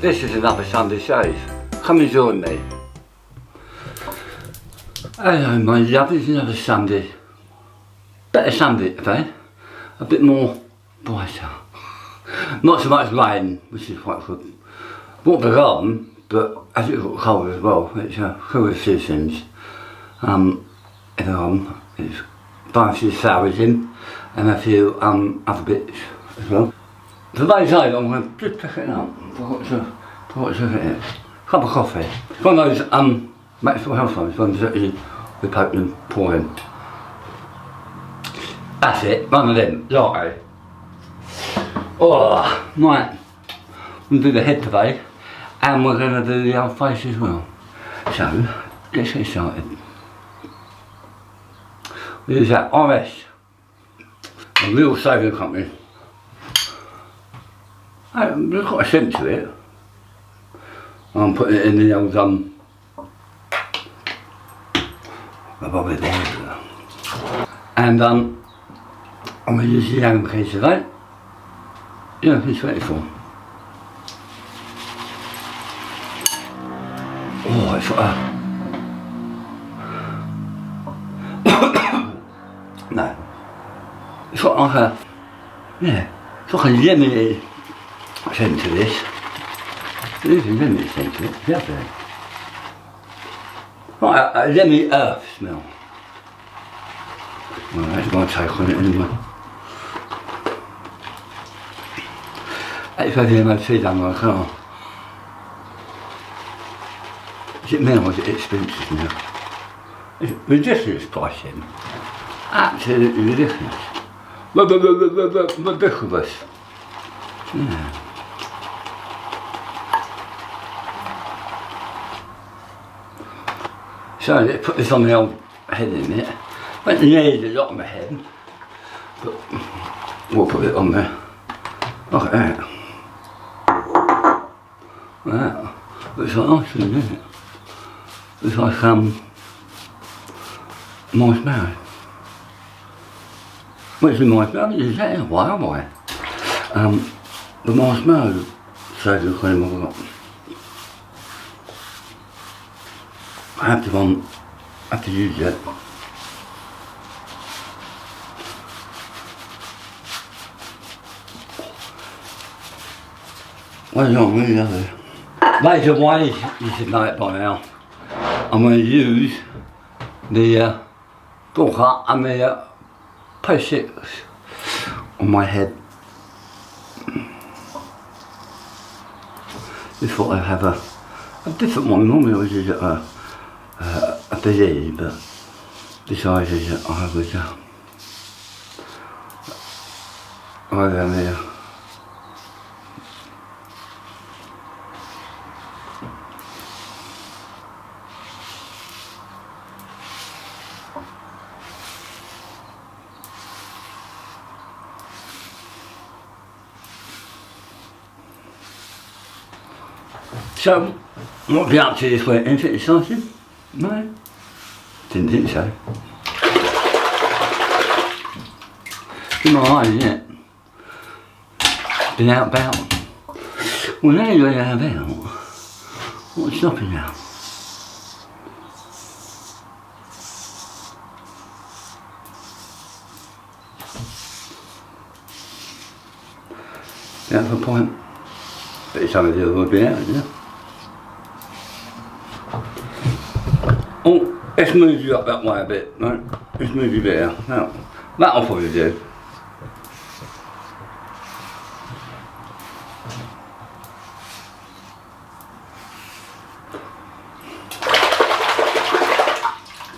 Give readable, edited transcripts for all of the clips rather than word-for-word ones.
This is another Sunday shave. Come and join me. Hello my love, it's another Sunday. Better Sunday today. A bit more brighter. Not so much rain, which is quite good. Bought the garden, but as it got cold as well, it's full of citizens. It's buying a few flowers in and a few other bits as well. Today's day I'm going to just pick it up. Forgot to look at it. Cup of coffee. It's one of those Maxwell Health ones, ones that you whip open and pour in. That's it, one of them, latte. Oh, right. We're going to do the head today and we're going to do the other face as well. So, let's get started. We use that RS, a real saving company. There's quite a scent to it. I'm putting it in the old and I'm going to use the young case today. Yeah, it's 24. Oh, it's got a no. It's got like a it's like a lemony scent to this. It is a lemony scent to it, definitely. Like a lemony earth smell. Well, that's my take on it anyway. That's where the MOT done my car. Is it now or is it expensive now? It's ridiculous pricing. Absolutely ridiculous. Ridiculous. Yeah. So let's put this on the old head in it. Went nearly a lot on my head, but we'll put it on there. Look at that. That looks like nice, doesn't it? Looks like marshmallow. What's the marshmallow? Is that a wild boy? The marshmallow saving cream I've got. I have to use it. Well, not really, are they? Later away, you should know it by now. I'm going to use the ball cut and the post 6 on my head. Just thought I'd have a different one. Normally I always use a BD, but decided that I would go down there. So, what have you been up to this week? Anything exciting? No? Didn't think so. It's my eyes, isn't it? Been out about. Well, now you're out about. What's stopping now? That's the point. But it's something that would be out, isn't it? Oh, let's move you up that way a bit, right? Let's move you there. Now, that'll probably do.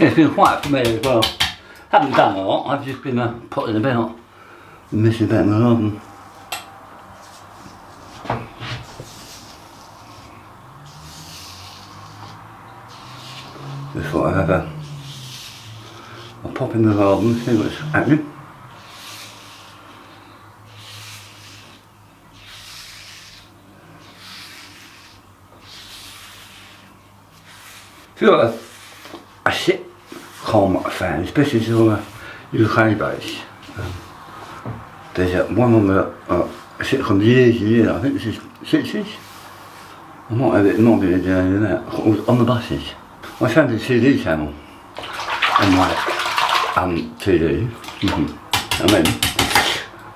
Yeah, it's been quiet for me as well. Haven't done a lot, I've just been potting about, messing about in the garden. Just thought I'd have a pop in the garden, see what's happening. Feel like a sit calm fan, especially to a UK base. There's one on the sitcom years and years, I think this is 60s. I might have it not be doing that on the buses. I found a TV channel on my TV. I mean,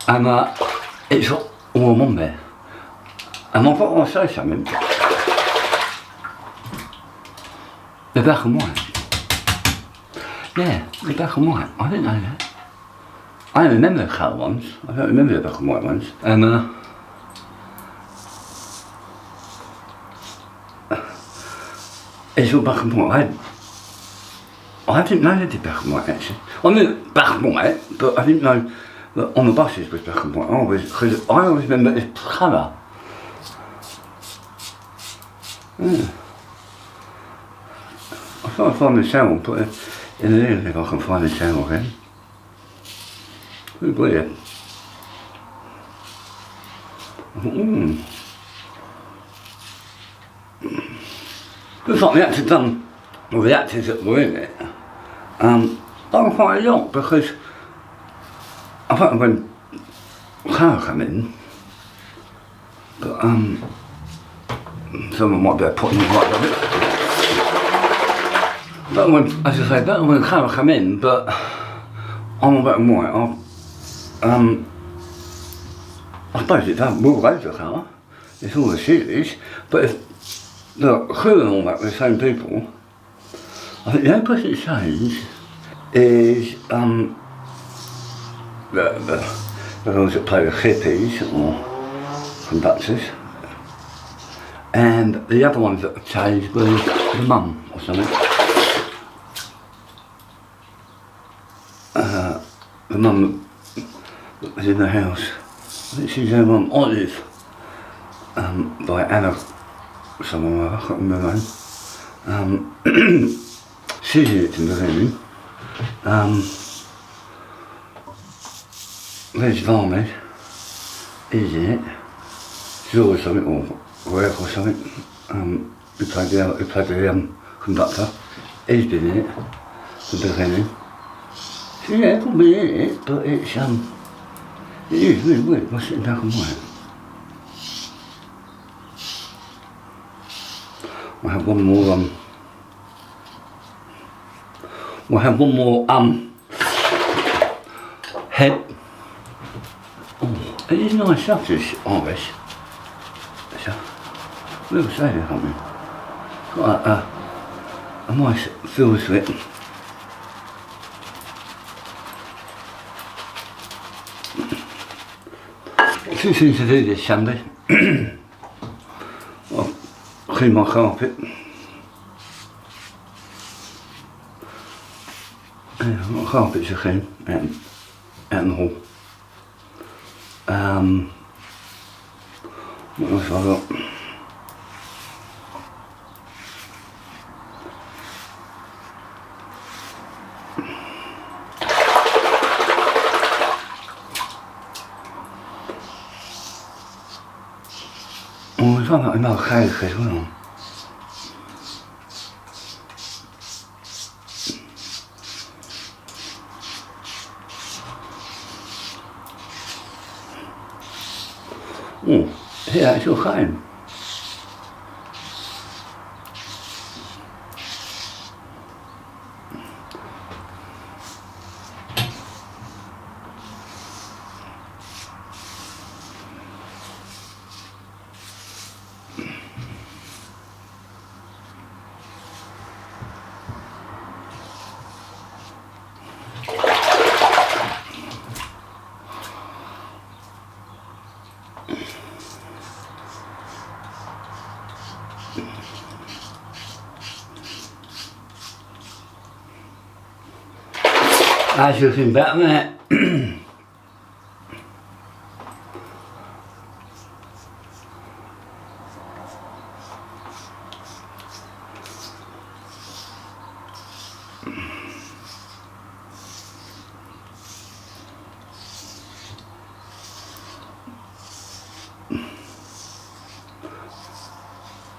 and it's all on there. And I thought I'd say something. They're black and white. Yeah, they're black and white. I didn't know that. I don't remember the colour ones. I don't remember the black and white ones. And it's all black and white. I didn't know they did black and white actually. I knew black and white, but I didn't know that on the buses was black and white. Because I always remember this colour. Yeah. I thought I'd find the channel, put it in there if I can find the channel again. It's weird. Looks like the actor done, well the actors that were in it, done quite a lot because I thought when colour come in, but someone might be able to put in the right of it. But when, as I say, better when colour come in, but I'm a bit white. I suppose it doesn't move over the colour, it's all the series, but if the crew and all that were the same people, I think the only person that changed is the girls that play the hippies or conductors, and the other ones that changed was the mum or something. The mum that was in the house. I think she's her mum, Olive, by Anna, someone I can't remember her name. She's in it in the beginning. There's Varmed, he's in it. George something, or Greg or something, who played the conductor, he's been in it from the beginning. So yeah, probably in it, but it's it is really weird, what's it in black and white? I have one more head. Oh, it is nice stuff, this Irish. It's a little shade or something. Got a nice feel to it. Two things to do this Sunday. I'll clean my carpet. Yeah, my carpets are clean out in the hall. What else have I got? Oh, there's one that another cake as well. Oh, yeah, it's all fine. That's looking better than it.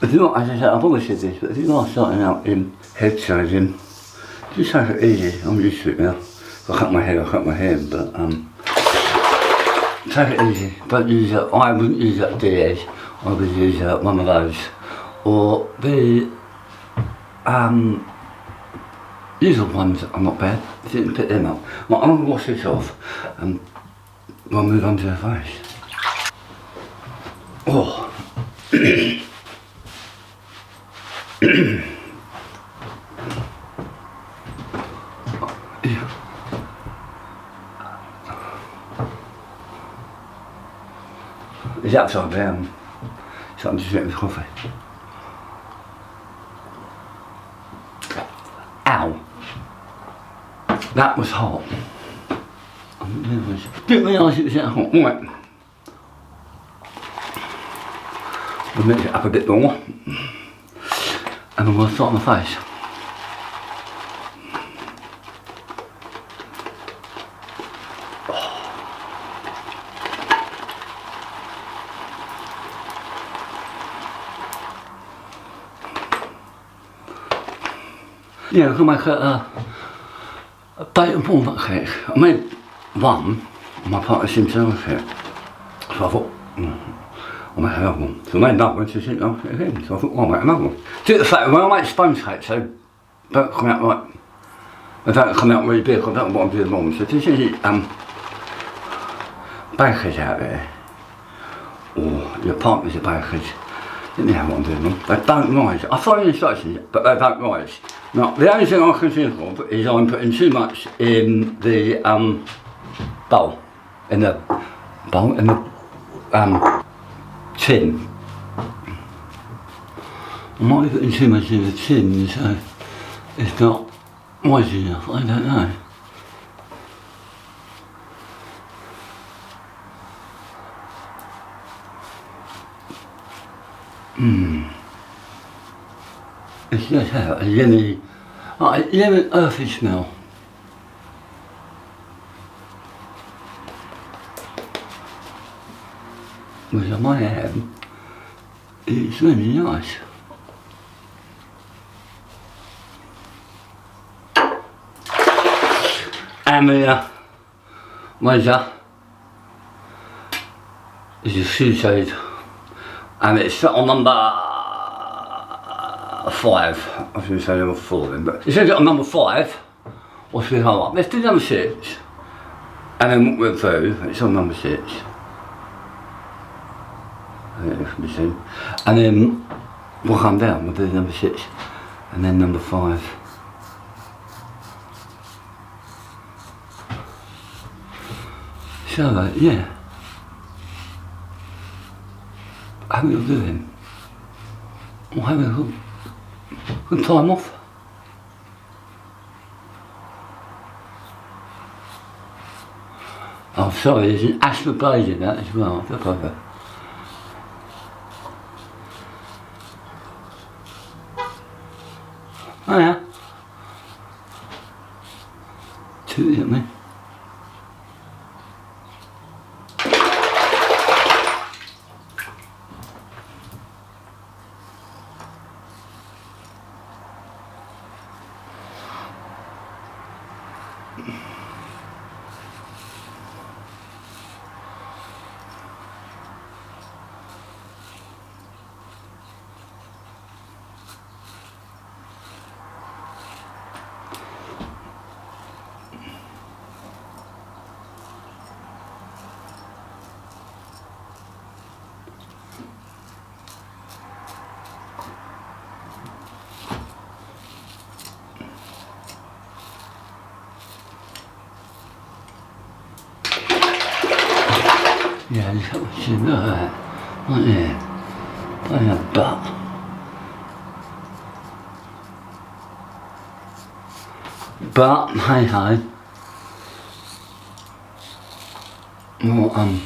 If you're not, as I said, I've always said this, but if you're not starting out in head sizing, just take it easy. I'm used to it now. If I cut my hair, I cut my hair, but take it easy. Don't use I wouldn't use that DS. I would use one of those or the usual ones are not bad. If you can pick them up. Well, I'm going to wash this off and we'll move on to the face. Oh. It's upside down, so I'm just drinking the coffee. Ow! That was hot. Didn't realise it was that hot. Right. We'll mix it up a bit more, and then we'll start on the face. Yeah, I can make a bacon walnut cake. I made one, my partner seemed to like it. So I thought, I'll make another one. So I made another one, so she didn't like it again. So I thought, well, I'll make another one. Due to the fact that when I make sponge cakes, they don't come out like, they don't come out really big. I don't know what I'm doing wrong. So if there's any bakers out there, or your partners are bakers, you know what I'm doing wrong. They don't rise. I follow the instructions, but they don't rise. Now, the only thing I can think of is I'm putting too much in the bowl, in the tin. I might be putting too much in the tin, so it's not moist enough. I don't know. It's just a lemon earthy smell. Which I might have. It's really nice. And the measure is a seaside, and it's on number 5. I was going to say number 4 then, but it says it on number 5. What's the whole up? Let's do number 6, and then we'll through. It's on number 6. And then we'll come down. We'll do number 6, and then number 5. So yeah, how are you doing? Well, having a good time off. Oh, sorry, there's an asthma blaze in that as well. Look over. Oh yeah. Tooting at me. Yeah, look at what you look at. Right there. Playing a butt. But, hey ho. Well,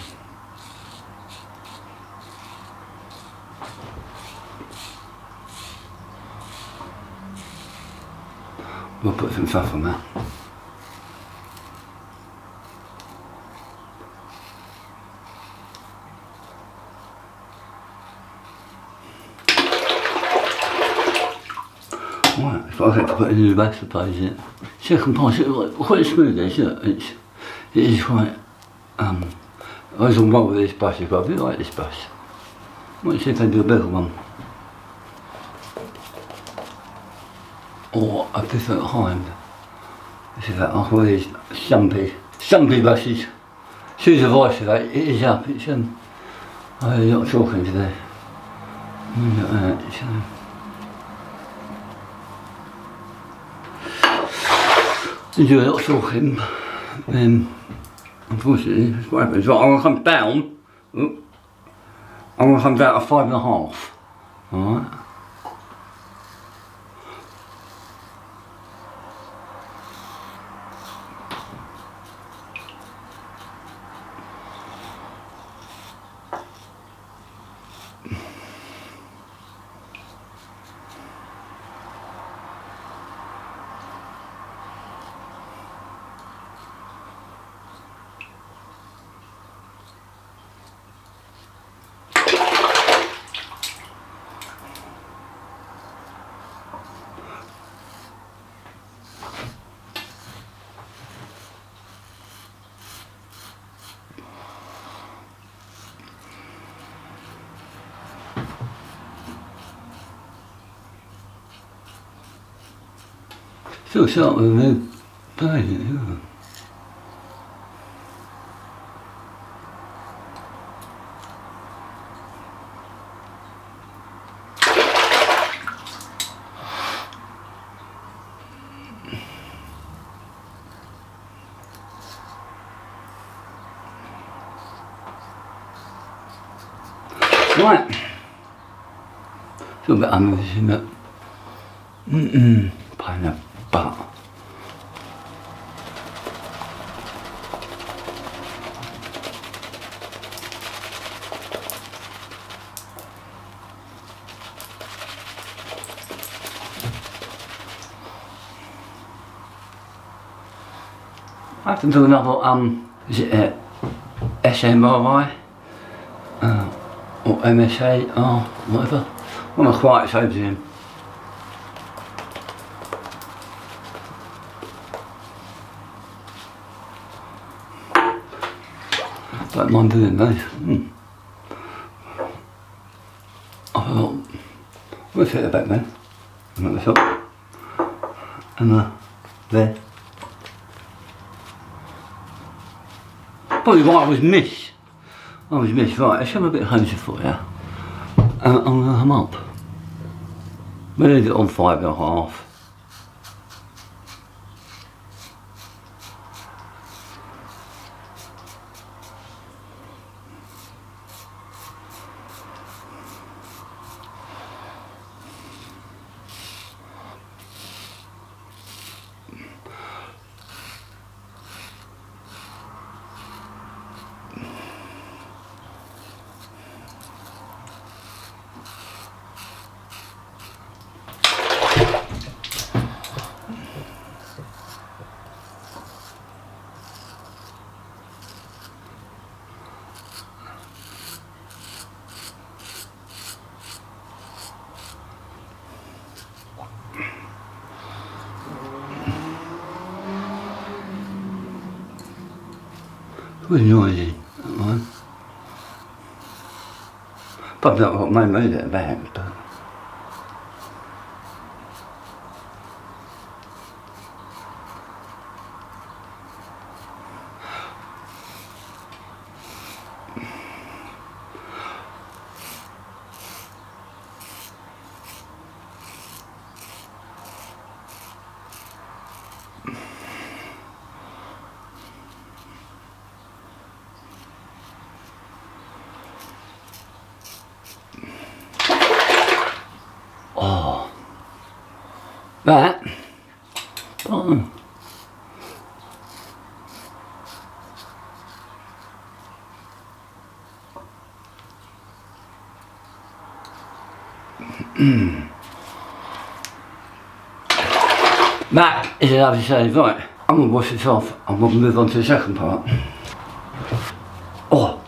we'll put some stuff on that. Right, if I get to put a new base page in it. Second pass, it's quite smooth there, isn't it? It is quite, I was on roll with this brush as well. I do like this brush. Might see if I do a better one. or a different kind. This is that I call these stumpy buses. Choose the voice of that, it is up, it's I'm not talking today. Look at that, do a lot of talking, unfortunately, that's what happens. Right, I'm going to come down, I'm going to come down to 5.5, alright? Still sharp with a new blade, yeah. Right. Still a bit uneasy, but pain in the butt. I have to do another, is it SMRI? Or MSA, or whatever. One of the quiet shapes in. Don't mind doing those. I thought, we'll fit the back then. And at the top. And there. Probably why I was missed. Right, let's have a bit closer for you. I'm going to come up. We need it on 5.5. It was noisy, that one. Probably not what made it back, but... Oh, that. Oh. That is a lovely shave, right? I'm going to wash this off. I'm going to move on to the second part. Oh.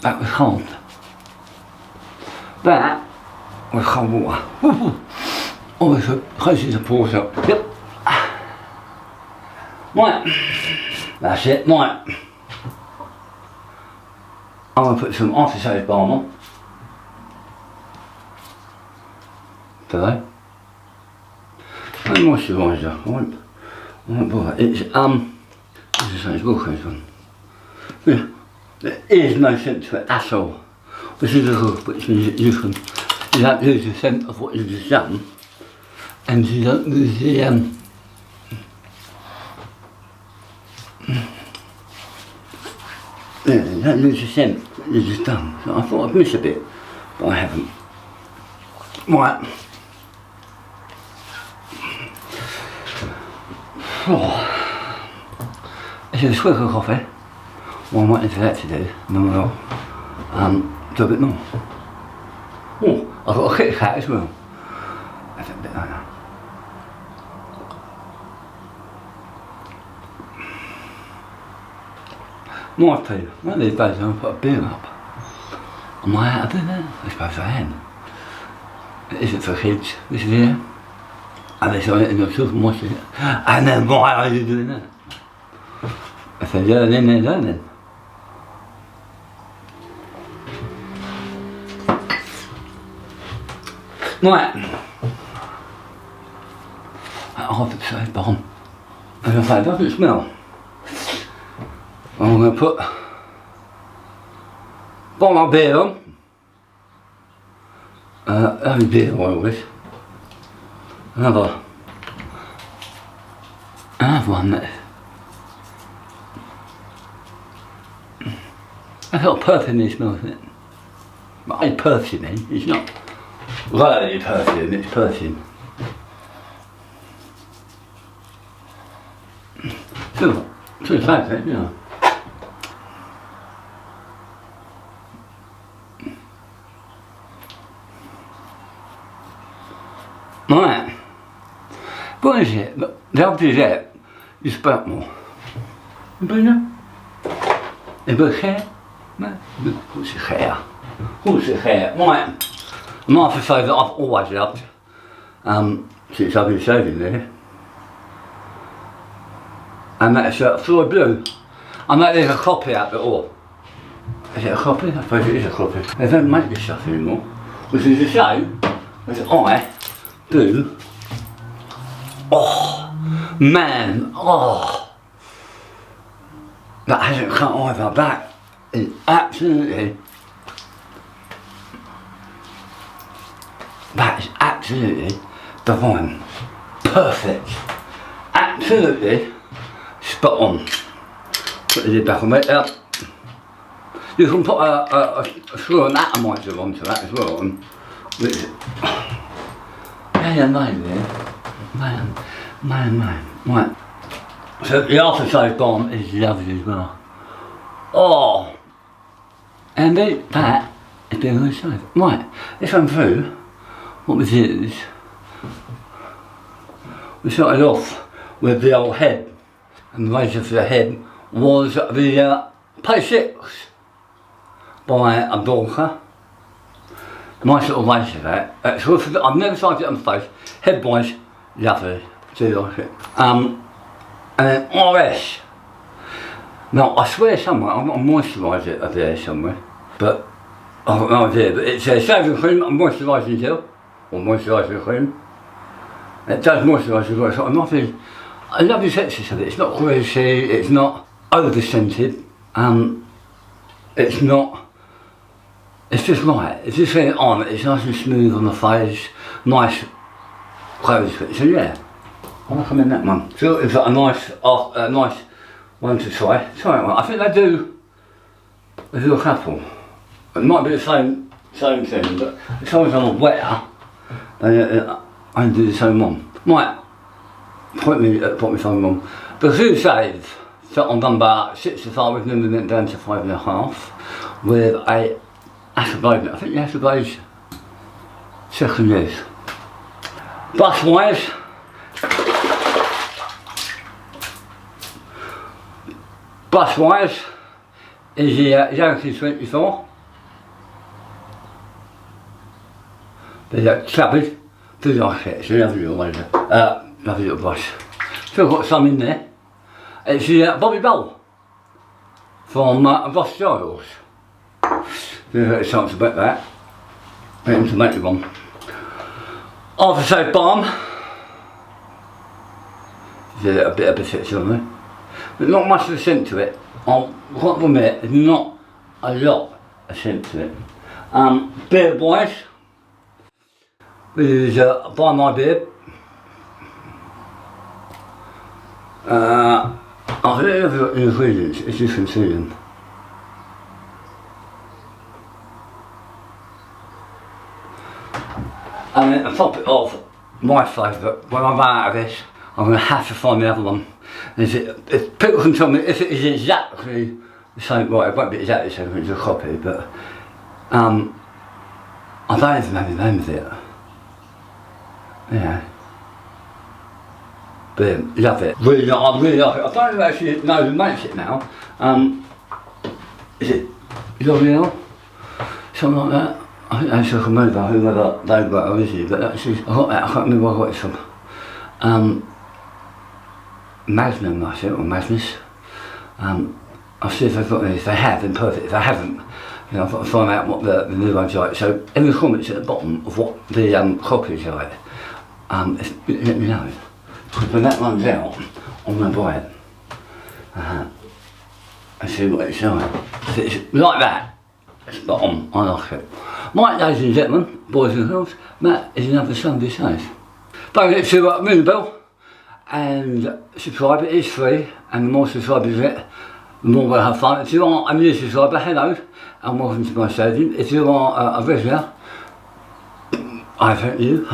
That was cold. That was cold water. Oh, it's close to the portal. Yep. Right. That's it. Right. I'm going to put some aftershave balm on. today. And moisturiser. I won't bother. It's it's Wilko's one. Yeah, there is no scent to it at all. Which is a hook, which means that you don't lose the scent of what you've just done, and you don't lose the yeah, you don't lose the scent that you've just done. So I thought I'd miss a bit, but I haven't. Right. Oh. This is a swig of coffee. What I'm waiting for that to do, and then we'll do a bit more. Oh, I've got a Kit Kat as well. That's a bit like that. Nice tea. One of these days I'm gonna put a beer up. Am I out of doing that? I suppose I am. It isn't for kids, this is here. And they saw it in yourself and watch it. And then why are you doing that? If they're learning, they're learning. Right. Half the side bomb. As I say, it doesn't smell. I'm going to put my beer on. Only beer oil with. Another one that a little perfume smell, isn't it? But it's perfume, it's not really perfume, it's perfume. So it's like that, you know. Right. What is it? The other is that you spout more. You bring it? You bring hair? No? What's your hair? What's your hair? Right. I'm after to say that I've always loved since I've been shaving there. And that's Floyd Blue. I know there's a copy out there, or is it a copy? I suppose it is a copy. They don't make this stuff anymore. Which is a shame, because I do. Oh man, oh, that hasn't cut either. That is absolutely, divine, perfect, absolutely spot on. Put the lid back on it. You can put a screw and atomizer onto that as well. And man. Right. So the aftershave balm is lovely as well. Oh, and that is being good shave. Right, this one through, what we did is, we started off with the old head, and the razor for the head was the Page 6 by a Dorka. Nice little razor that. I've never tried it on my face. Head wise, lovely. Do like it. And then RS. Now I swear somewhere, I've got to moisturise it up there somewhere. But I've got no idea. But it's a shaving cream and moisturising gel. Or moisturising cream. It does moisturise as well. It's got a lovely texture of it. It's not greasy, it's not over scented. It's not. It's just right. It's just getting on. It's nice and smooth on the face. Nice clothes fit. So yeah, I recommend that one. So it's a nice one to try. Try it one. I think they do a couple. It might be the same thing, but as long as I'm wetter, I do the same one. Right. Put me phone on. The Zoo Shave. So I'm done about 65 with them, went down to 5.5 with a acid blade. I think the acid blade's second use. Brush wise, is the Yankee 24. There's chubby, do like it, it's a lovely little brush. Still got some in there. It's the Bobby Bowl from Ross Giles. There's a chance about that. Get him to make me one. Half a safe bomb. There's a bit of potato on there. But not much of a scent to it. I've got to admit, there's not a lot of scent to it. Beard wise, this is By My Beard. I think the ingredients, as you can see them. And then to top it off, my favourite, when I'm out of this, I'm going to have to find the other one. If people can tell me if it is exactly the same, well it won't be exactly the same, it's a copy, but I don't even know the name of it. Yeah. But love it. Really, I really love it. I don't actually know who makes it now. Is it L'Oreal? Something like that. I think that's like a movie, whoever they got originally, but actually, I got that, I can't remember where I got it from. Magnum, I think, or Magnus. I'll see if they've got any. If they have, then perfect. If they haven't, you know, I've got to find out what the new one's like. So, in the comments at the bottom of what the copy's like, let me know. Because when that runs out, I'm going to buy it. And see what it's like. If it's like that, it's spot on, I like it. Right, ladies and gentlemen, boys and girls, Matt is another Sunday Safe. Don't forget to ring the bell and subscribe. It is free, and the more subscribers you get, the more we'll have fun. If you are a new subscriber, hello and welcome to my stadium. If you are a regular, I thank you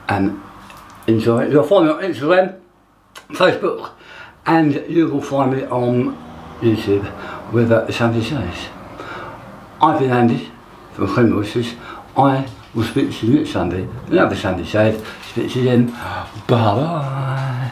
and enjoy it. You'll find me on Instagram, Facebook, and you will find me on YouTube with Sunday Safe. I've been Andy from Cream Oysters. I will speak to you next Sunday, another Sunday Safe. Speak to you then. Bye bye.